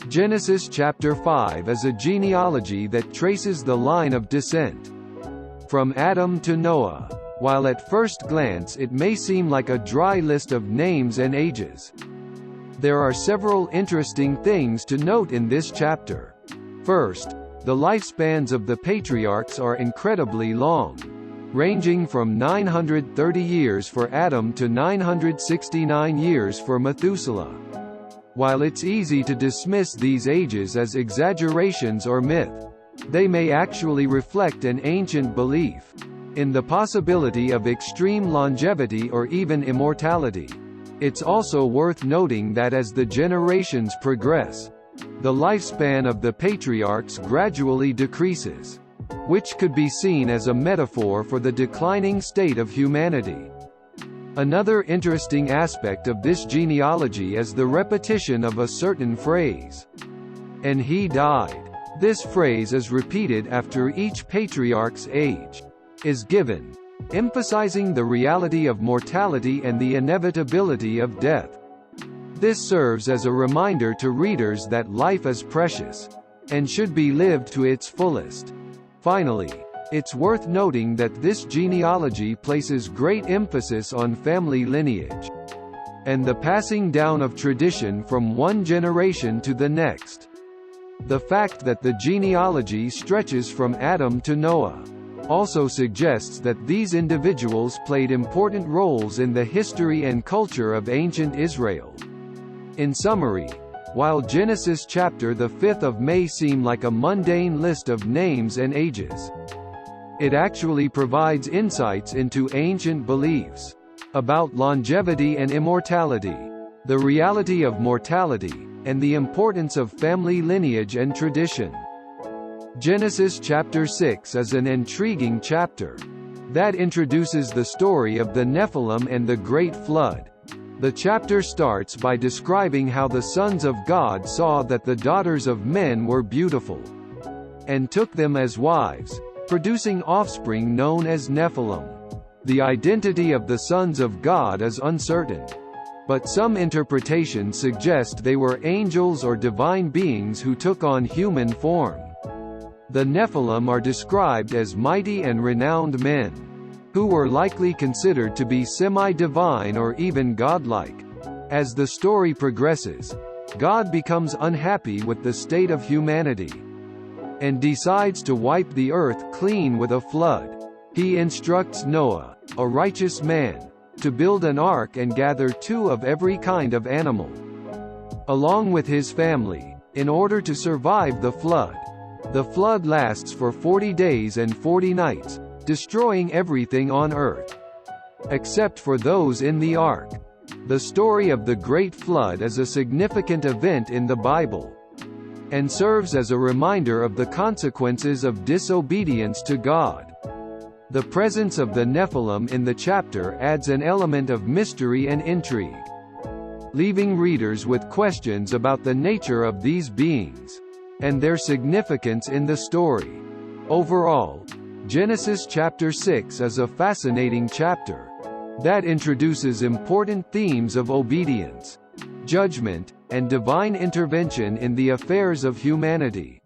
Genesis chapter 5 is a genealogy that traces the line of descent from Adam to Noah. While at first glance it may seem like a dry list of names and ages, there are several interesting things to note in this chapter. First, the lifespans of the patriarchs are incredibly long, ranging from 930 years for Adam to 969 years for Methuselah. While it's easy to dismiss these ages as exaggerations or myth, they may actually reflect an ancient belief in the possibility of extreme longevity or even immortality. It's also worth noting that as the generations progress, the lifespan of the patriarchs gradually decreases, which could be seen as a metaphor for the declining state of humanity. Another interesting aspect of this genealogy is the repetition of a certain phrase, "and he died." This phrase is repeated after each patriarch's age is given, emphasizing the reality of mortality and the inevitability of death. This serves as a reminder to readers that life is precious and should be lived to its fullest. Finally, it's worth noting that this genealogy places great emphasis on family lineage and the passing down of tradition from one generation to the next. The fact that the genealogy stretches from Adam to Noah also suggests that these individuals played important roles in the history and culture of ancient Israel. In summary, while Genesis chapter 5 may seem like a mundane list of names and ages, it actually provides insights into ancient beliefs about longevity and immortality, the reality of mortality, and the importance of family lineage and tradition. Genesis chapter 6 is an intriguing chapter that introduces the story of the Nephilim and the Great Flood. The chapter starts by describing how the sons of God saw that the daughters of men were beautiful, and took them as wives, producing offspring known as Nephilim. The identity of the sons of God is uncertain, but some interpretations suggest they were angels or divine beings who took on human form. The Nephilim are described as mighty and renowned men, who were likely considered to be semi-divine or even godlike. As the story progresses, God becomes unhappy with the state of humanity and decides to wipe the earth clean with a flood. He instructs Noah, a righteous man, to build an ark and gather 2 of every kind of animal, along with his family, in order to survive the flood. The flood lasts for 40 days and 40 nights, destroying everything on earth, except for those in the ark. The story of the Great Flood is a significant event in the Bible, and serves as a reminder of the consequences of disobedience to God. The presence of the Nephilim in the chapter adds an element of mystery and intrigue, leaving readers with questions about the nature of these beings and their significance in the story. Overall, Genesis chapter 6 is a fascinating chapter that introduces important themes of obedience, judgment, and divine intervention in the affairs of humanity.